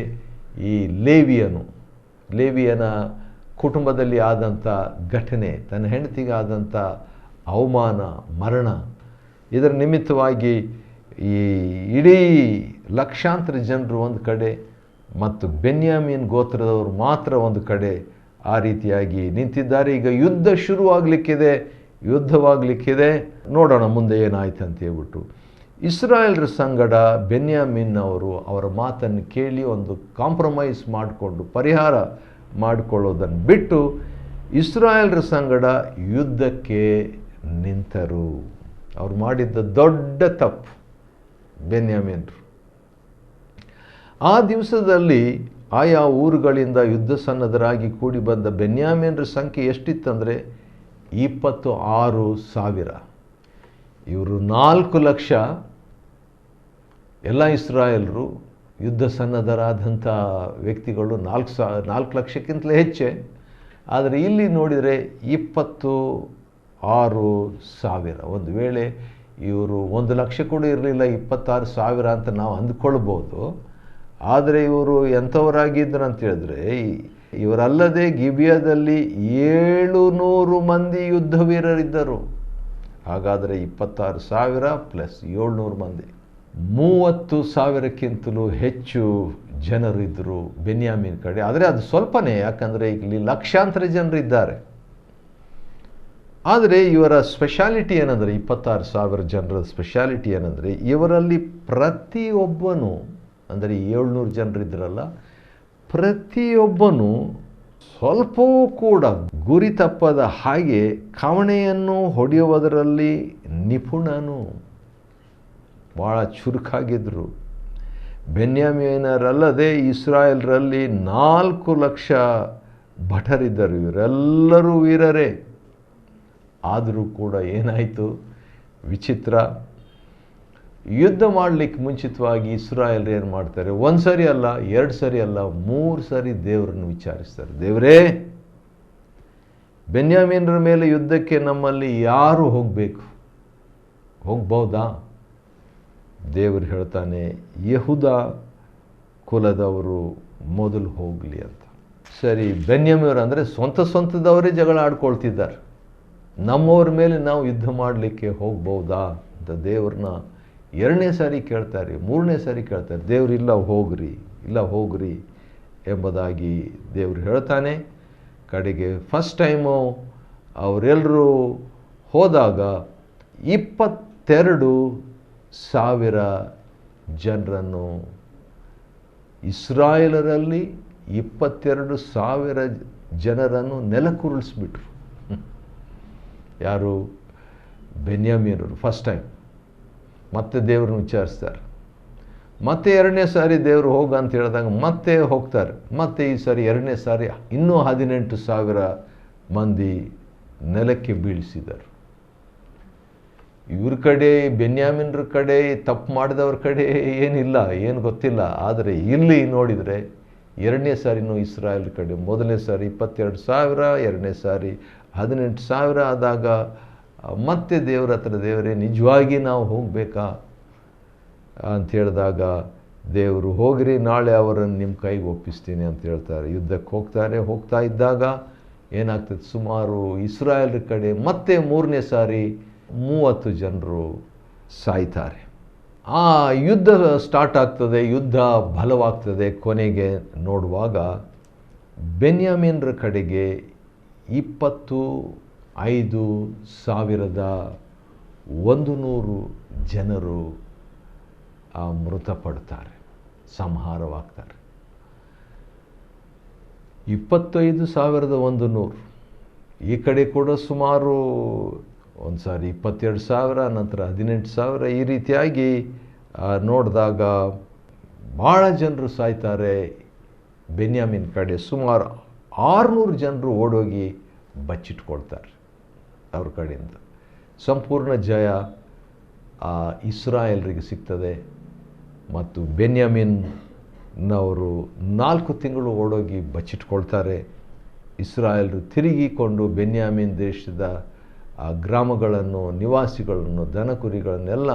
ಈ ಲೇವಿಯನ ಕುಟುಂಬದಲ್ಲಿ ಆದಂಥ ಘಟನೆ, ತನ್ನ ಹೆಂಡತಿಗೆ ಆದಂಥ ಅವಮಾನ, ಮರಣ, ಇದರ ನಿಮಿತ್ತವಾಗಿ ಈ ಇಡೀ ಲಕ್ಷಾಂತರ ಜನರು ಒಂದು ಕಡೆ ಮತ್ತು ಬೆನ್ಯಾಮೀನ್ ಗೋತ್ರದವರು ಮಾತ್ರ ಒಂದು ಕಡೆ ಆ ರೀತಿಯಾಗಿ ನಿಂತಿದ್ದಾರೆ. ಈಗ ಯುದ್ಧವಾಗಲಿಕ್ಕಿದೆ. ನೋಡೋಣ ಮುಂದೆ ಏನಾಯ್ತು ಅಂತ ಹೇಳ್ಬಿಟ್ಟು ಇಸ್ರಾಯೇಲರ ಸಂಗಡ ಬೆನ್ಯಾಮೀನ್ ಅವರ ಮಾತನ್ನು ಕೇಳಿ ಒಂದು ಕಾಂಪ್ರಮೈಸ್ ಮಾಡಿಕೊಂಡು ಪರಿಹಾರ ಮಾಡಿಕೊಳ್ಳೋದನ್ನು ಬಿಟ್ಟು ಇಸ್ರಾಯೇಲರ ಸಂಗಡ ಯುದ್ಧಕ್ಕೆ ನಿಂತರು. ಅವ್ರು ಮಾಡಿದ್ದ ದೊಡ್ಡ ತಪ್ಪು ಬೆನ್ಯಾಮೀನರು. ಆ ದಿವಸದಲ್ಲಿ ಆಯಾ ಊರುಗಳಿಂದ ಯುದ್ಧ ಸನ್ನದ್ಧರಾಗಿ ಕೂಡಿ ಬಂದ ಬೆನ್ಯಾಮೀನರ ಸಂಖ್ಯೆ ಎಷ್ಟಿತ್ತಂದರೆ 26,000. ಇವರು 4 ಲಕ್ಷ ಎಲ್ಲ ಇಸ್ರಾಯೇಲರು ಯುದ್ಧ ಸನ್ನದ್ಧರಾದಂಥ ವ್ಯಕ್ತಿಗಳು 4 ಲಕ್ಷಕ್ಕಿಂತಲೇ ಹೆಚ್ಚೆ. ಆದರೆ ಇಲ್ಲಿ ನೋಡಿದರೆ 26,000. ಒಂದು ವೇಳೆ ಇವರು 1 ಲಕ್ಷ ಕೂಡ ಇರಲಿಲ್ಲ, 26,000 ಅಂತ ನಾವು ಅಂದ್ಕೊಳ್ಬೋದು. ಆದರೆ ಇವರು ಎಂಥವರಾಗಿದ್ದರು ಅಂತ ಹೇಳಿದ್ರೆ, ಇವರಲ್ಲದೆ ಗಿಬಿಯಾದಲ್ಲಿ 700 ಮಂದಿ ಯುದ್ಧ ವೀರರಿದ್ದರು. ಹಾಗಾದರೆ 26,000 ಪ್ಲಸ್ 700 ಮಂದಿ, 30,000ಕ್ಕಿಂತಲೂ ಹೆಚ್ಚು ಜನರಿದ್ದರು ಬೆನ್ಯಾಮೀನ್ ಕಡೆ. ಆದರೆ ಅದು ಸ್ವಲ್ಪನೇ, ಯಾಕಂದರೆ ಇಲ್ಲಿ ಲಕ್ಷಾಂತರ ಜನರಿದ್ದಾರೆ. ಆದರೆ ಇವರ ಸ್ಪೆಷಾಲಿಟಿ ಏನಂದರೆ, 26,000 ಜನರ ಸ್ಪೆಷಾಲಿಟಿ ಏನಂದರೆ, ಇವರಲ್ಲಿ ಪ್ರತಿಯೊಬ್ಬನು, ಅಂದರೆ 700 ಜನರಿದ್ರಲ್ಲ, ಪ್ರತಿಯೊಬ್ಬನು ಸ್ವಲ್ಪವೂ ಕೂಡ ಗುರಿ ತಪ್ಪದ ಹಾಗೆ ಕವಣೆಯನ್ನು ಹೊಡೆಯುವುದರಲ್ಲಿ ನಿಪುಣನು. ಭಾಳ ಚುರುಕಾಗಿದ್ದರು. ಬೆನ್ಯಾಮೀನರಲ್ಲದೆ ಇಸ್ರಾಯೇಲರಲ್ಲಿ 4 ಲಕ್ಷ ಭಟರಿದ್ದರು. ಇವರೆಲ್ಲರೂ ವೀರರೇ. ಆದರೂ ಕೂಡ ಏನಾಯಿತು ವಿಚಿತ್ರ, ಯುದ್ಧ ಮಾಡಲಿಕ್ಕೆ ಮುಂಚಿತವಾಗಿ ಇಸ್ರಾಯೇಲರು ಏನು ಮಾಡ್ತಾರೆ, 1 ಸರಿ ಅಲ್ಲ, 2 ಸರಿ ಅಲ್ಲ, 3 ಸರಿ ದೇವರನ್ನು ವಿಚಾರಿಸ್ತಾರೆ. ದೇವರೇ, ಬೆನ್ಯಾಮೀನರ ಮೇಲೆ ಯುದ್ಧಕ್ಕೆ ನಮ್ಮಲ್ಲಿ ಯಾರು ಹೋಗಬೇಕು, ಹೋಗ್ಬೋದಾ? ದೇವರು ಹೇಳ್ತಾನೆ, ಯೆಹೂದ ಕುಲದವರು ಮೊದಲು ಹೋಗಲಿ ಅಂತ. ಸರಿ, ಬೆನ್ಯಾಮೀನರು ಅಂದರೆ ಸ್ವಂತದವರೇ ಜಗಳ ಆಡ್ಕೊಳ್ತಿದ್ದಾರೆ. ನಮ್ಮವ್ರ ಮೇಲೆ ನಾವು ಯುದ್ಧ ಮಾಡಲಿಕ್ಕೆ ಹೋಗ್ಬೋದಾ ಅಂತ ದೇವ್ರನ್ನ 2ನೇ ಸಾರಿ ಕೇಳ್ತಾರೆ, 3ನೇ ಸಾರಿ ಕೇಳ್ತಾರೆ. ದೇವ್ರು ಇಲ್ಲ ಹೋಗ್ರಿ ಎಂಬುದಾಗಿ ದೇವರು ಹೇಳ್ತಾನೆ. ಕಡೆಗೆ ಫಸ್ಟ್ ಟೈಮು ಅವರೆಲ್ಲರೂ ಹೋದಾಗ 22,000 ಜನರನ್ನು, ಇಸ್ರಾಯೇಲರಲ್ಲಿ 22,000 ಜನರನ್ನು ನೆಲಕ್ಕುರುಳಿಸ್ಬಿಟ್ರು. ಯಾರು? ಬೆನ್ಯಾಮೀನರು. First time. ಮತ್ತೆ ದೇವ್ರನ್ನ ವಿಚಾರಿಸ್ತಾರೆ. ಮತ್ತೆ 2ನೇ ಸಾರಿ ದೇವರು ಹೋಗ ಅಂತ ಹೇಳಿದಾಗ ಮತ್ತೆ ಹೋಗ್ತಾರೆ. ಮತ್ತೆ ಈ ಸಾರಿ 2ನೇ ಸಾರಿ ಇನ್ನೂ 18,000 ಮಂದಿ ನೆಲಕ್ಕೆ ಬೀಳಿಸಿದರು. ಇವ್ರ ಕಡೆ, ಬೆನ್ಯಾಮೀನರ ಕಡೆ, ತಪ್ಪು ಮಾಡಿದವ್ರ ಕಡೆ ಏನಿಲ್ಲ, ಏನು ಗೊತ್ತಿಲ್ಲ. ಆದರೆ ಇಲ್ಲಿ ನೋಡಿದರೆ 2ನೇ ಸಾರಿನೂ ಇಸ್ರಾಯೇಲ್ ಕಡೆ. 1ನೇ ಸಾರಿ 22,000, 2ನೇ ಸಾರಿ 18,000 ಆದಾಗ ಮತ್ತೆ ದೇವರ ಹತ್ರ, ದೇವರೇ ನಿಜವಾಗಿ ನಾವು ಹೋಗಬೇಕಾ ಅಂತ ಹೇಳಿದಾಗ ದೇವರು, ಹೋಗ್ರಿ, ನಾಳೆ ಅವರನ್ನು ನಿಮ್ಮ ಕೈಗೆ ಒಪ್ಪಿಸ್ತೀನಿ ಅಂತ ಹೇಳ್ತಾರೆ. ಯುದ್ಧಕ್ಕೆ ಹೋಗ್ತಾ ಇದ್ದಾಗ ಏನಾಗ್ತದೆ, ಸುಮಾರು ಇಸ್ರಾಯೇಲ್ ಕಡೆ ಮತ್ತೆ 3ನೇ ಸಾರಿ 30 ಜನರು ಸಾಯ್ತಾರೆ. ಆ ಯುದ್ಧ ಸ್ಟಾರ್ಟ್ ಆಗ್ತದೆ, ಯುದ್ಧ ಬಲವಾಗ್ತದೆ. ಕೊನೆಗೆ ನೋಡುವಾಗ ಬೆನ್ಯಾಮೀನರ ಕಡೆಗೆ 25,100 ಜನರು ಮೃತಪಡ್ತಾರೆ, ಸಂಹಾರವಾಗ್ತಾರೆ. 25,100. ಈ ಕಡೆ ಕೂಡ ಸುಮಾರು ಒಂದು ಸಾರಿ 22,000, ನಂತರ 18,000. ಈ ರೀತಿಯಾಗಿ ನೋಡಿದಾಗ ಭಾಳ ಜನರು ಸಾಯ್ತಾರೆ. ಬೆನ್ಯಾಮೀನ್ ಕಡೆ ಸುಮಾರು 600 ಜನರು ಓಡೋಗಿ ಬಚ್ಚಿಟ್ಕೊಳ್ತಾರೆ ಅವ್ರ ಕಡೆಯಿಂದ. ಸಂಪೂರ್ಣ ಜಯ ಇಸ್ರಾಯೇಲರಿಗೆ ಸಿಗ್ತದೆ. ಮತ್ತು ಬೆನ್ಯಾಮೀನ್ನವರು 4 ತಿಂಗಳು ಓಡೋಗಿ ಬಚ್ಚಿಟ್ಕೊಳ್ತಾರೆ. ಇಸ್ರಾಯೇಲರು ತಿರುಗಿಕೊಂಡು ಬೆನ್ಯಾಮೀನ್ ದೇಶದ ಗ್ರಾಮಗಳನ್ನು, ನಿವಾಸಿಗಳನ್ನು, ದನಕುರಿಗಳನ್ನೆಲ್ಲ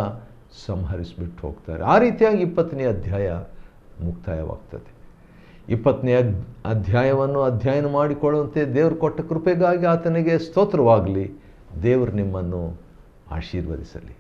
ಸಂಹರಿಸಿಬಿಟ್ಟು ಹೋಗ್ತಾರೆ. ಆ ರೀತಿಯಾಗಿ 20ನೇ ಅಧ್ಯಾಯ ಮುಕ್ತಾಯವಾಗ್ತದೆ. 20ನೇ ಅಧ್ಯಾಯವನ್ನು ಅಧ್ಯಯನ ಮಾಡಿಕೊಳ್ಳುವಂತೆ ದೇವರು ಕೊಟ್ಟ ಕೃಪೆಗಾಗಿ ಆತನಿಗೆ ಸ್ತೋತ್ರವಾಗಲಿ. ದೇವರು ನಿಮ್ಮನ್ನು ಆಶೀರ್ವದಿಸಲಿ.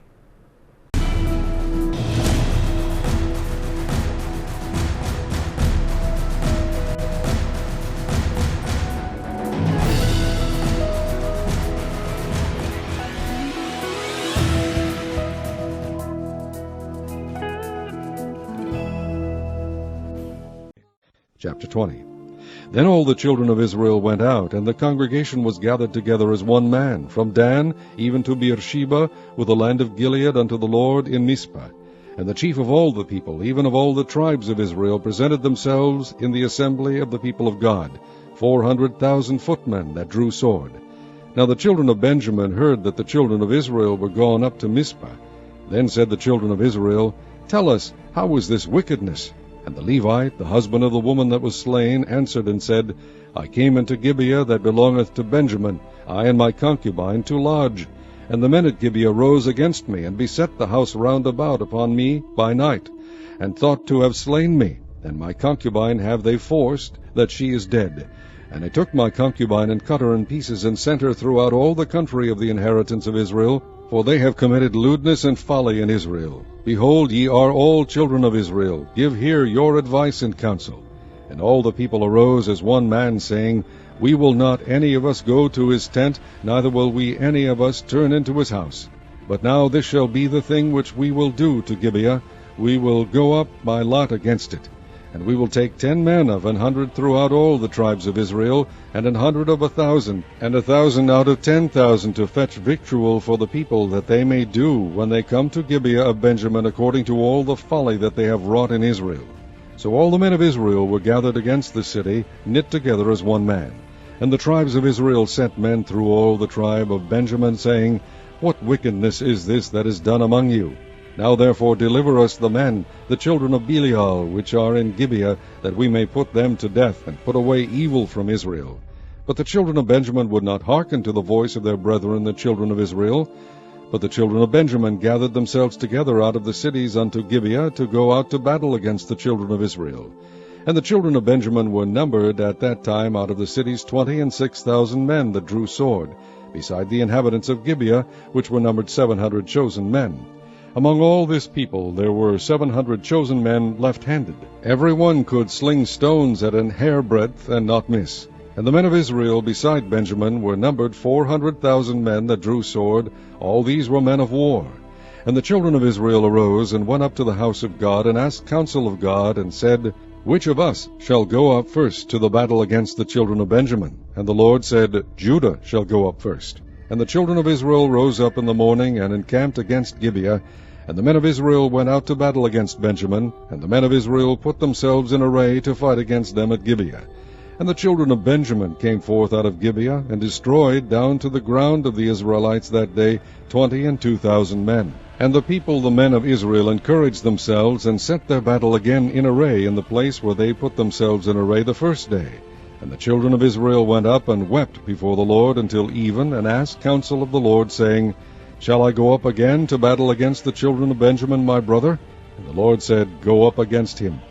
Chapter 20. Then all the children of Israel went out, and the congregation was gathered together as one man, from Dan even to Beersheba, with the land of Gilead, unto the Lord in Mizpah. And the chief of all the people, even of all the tribes of Israel, presented themselves in the assembly of the people of God, 400,000 footmen that drew sword. Now the children of Benjamin heard that the children of Israel were gone up to Mizpah. Then said the children of Israel, Tell us, how is this wickedness? And the Levite, the husband of the woman that was slain, answered and said, I came into Gibeah that belongeth to Benjamin, I and my concubine, to lodge. And the men at Gibeah rose against me, and beset the house round about upon me by night, and thought to have slain me. And my concubine have they forced, that she is dead. And they took my concubine, and cut her in pieces, and sent her throughout all the country of the inheritance of Israel, for they have committed lewdness and folly in Israel. Behold, ye are all children of Israel, give here your advice and counsel. And all the people arose as one man, saying, We will not any of us go to his tent, neither will we any of us turn into his house. But now this shall be the thing which we will do to Gibeah, we will go up by lot against it. And we will take 10 men of 100 throughout all the tribes of Israel, and 100 of 1,000, and 1,000 out of 10,000, to fetch victual for the people, that they may do, when they come to Gibeah of Benjamin, according to all the folly that they have wrought in Israel. So all the men of Israel were gathered against the city, knit together as one man. And the tribes of Israel sent men through all the tribe of Benjamin, saying, What wickedness is this that is done among you? Now therefore deliver us the men, the children of Belial, which are in Gibeah, that we may put them to death, and put away evil from Israel. But the children of Benjamin would not hearken to the voice of their brethren the children of Israel. But the children of Benjamin gathered themselves together out of the cities unto Gibeah, to go out to battle against the children of Israel. And the children of Benjamin were numbered at that time out of the cities 26,000 men that drew sword, beside the inhabitants of Gibeah, which were numbered 700 chosen men. Among all this people there were 700 chosen men left-handed. Every one could sling stones at an hairbreadth, and not miss. And the men of Israel beside Benjamin were numbered 400,000 men that drew sword. All these were men of war. And the children of Israel arose, and went up to the house of God, and asked counsel of God, and said, Which of us shall go up first to the battle against the children of Benjamin? And the Lord said, Judah shall go up first. And the children of Israel rose up in the morning, and encamped against Gibeah. And the men of Israel went out to battle against Benjamin, and the men of Israel put themselves in array to fight against them at Gibeah. And the children of Benjamin came forth out of Gibeah, and destroyed down to the ground of the Israelites that day 22,000 men. And the people, the men of Israel, encouraged themselves, and set their battle again in array in the place where they put themselves in array the first day. And the children of Israel went up and wept before the Lord until even, and asked counsel of the Lord, saying, Shall I go up again to battle against the children of Benjamin my brother? And the Lord said, Go up against him.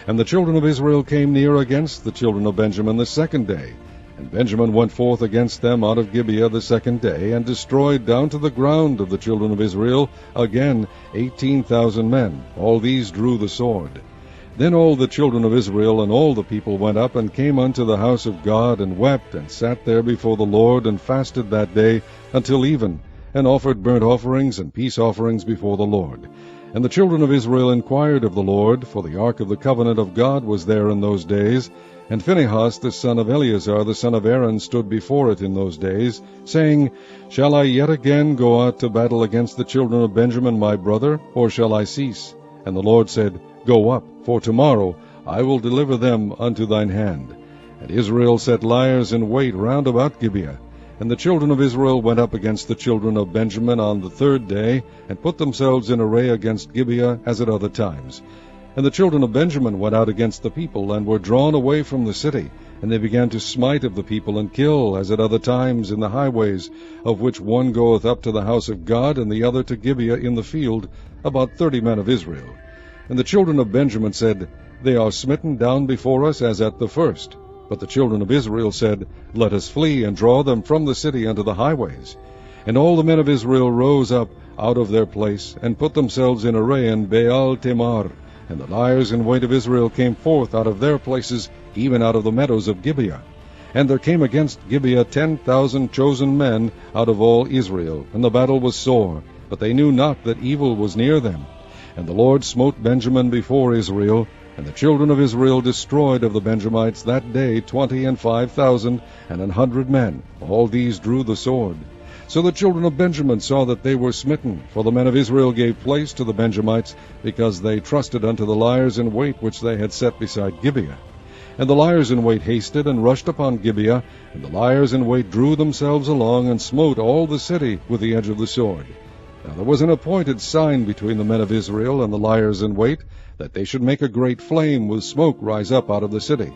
And the children of Israel came near against the children of Benjamin the second day. And Benjamin went forth against them out of Gibeah the second day, and destroyed down to the ground of the children of Israel again 18,000 men. All these drew the sword. Then all the children of Israel and all the people went up, and came unto the house of God, and wept, and sat there before the Lord, and fasted that day until even, and offered burnt offerings and peace offerings before the Lord. And the children of Israel inquired of the Lord, for the ark of the covenant of God was there in those days. And Phinehas the son of Eleazar the son of Aaron stood before it in those days, saying, Shall I yet again go out to battle against the children of Benjamin my brother, or shall I cease? And the Lord said, Go up, for tomorrow I will deliver them unto thine hand. And Israel set liers in wait round about Gibeah. And the children of Israel went up against the children of Benjamin on the third day, and put themselves in array against Gibeah as at other times. And the children of Benjamin went out against the people, and were drawn away from the city. And they began to smite of the people, and kill, as at other times, in the highways, of which one goeth up to the house of God, and the other to Gibeah in the field, about 30 men of Israel. And the children of Benjamin said, They are smitten down before us as at the first. But the children of Israel said, Let us flee, and draw them from the city unto the highways. And all the men of Israel rose up out of their place, and put themselves in array in Baal Tamar. And the liers in wait of Israel came forth out of their places, even out of the meadows of Gibeah. And there came against Gibeah 10,000 chosen men out of all Israel. And the battle was sore, but they knew not that evil was near them. And the Lord smote Benjamin before Israel, and the children of Israel destroyed of the Benjamites that day 25,000 and 100 men. All these drew the sword. So the children of Benjamin saw that they were smitten, for the men of Israel gave place to the Benjamites, because they trusted unto the liers in wait which they had set beside Gibeah. And the liers in wait hasted and rushed upon Gibeah, and the liers in wait drew themselves along, and smote all the city with the edge of the sword. Now there was an appointed sign between the men of Israel and the liers in wait, that they should make a great flame with smoke rise up out of the city.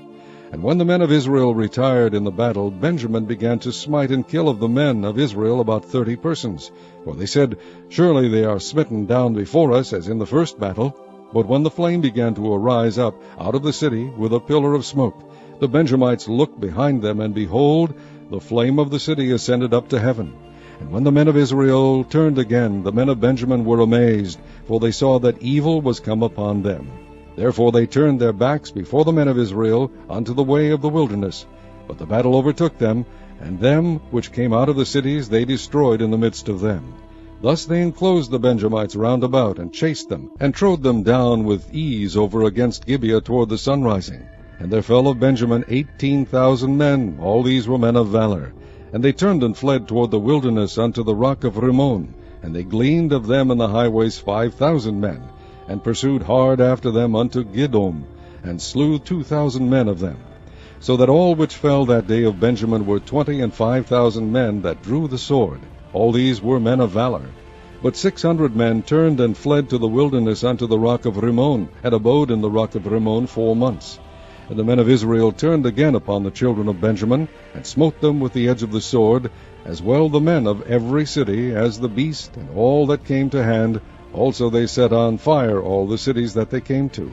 And when the men of Israel retired in the battle, Benjamin began to smite and kill of the men of Israel about 30 persons. For they said, Surely they are smitten down before us, as in the first battle. But when the flame began to arise up out of the city with a pillar of smoke, the Benjamites looked behind them, and behold, the flame of the city ascended up to heaven. And when the men of Israel turned again, the men of Benjamin were amazed, for they saw that evil was come upon them. Therefore they turned their backs before the men of Israel unto the way of the wilderness. But the battle overtook them, and them which came out of the cities they destroyed in the midst of them. Thus they enclosed the Benjamites round about, and chased them, and trode them down with ease over against Gibeah toward the sunrising. And there fell of Benjamin 18,000 men, all these were men of valor. And they turned and fled toward the wilderness unto the rock of Rimmon. And they gleaned of them in the highways 5,000 men, and pursued hard after them unto Gidom, and slew 2,000 men of them. So that all which fell that day of Benjamin were 25,000 men that drew the sword. All these were men of valor. But 600 men turned and fled to the wilderness unto the rock of Rimmon, and abode in the rock of Rimmon 4 months. And the men of Israel turned again upon the children of Benjamin, and smote them with the edge of the sword, as well the men of every city as the beast, and all that came to hand. Also they set on fire all the cities that they came to.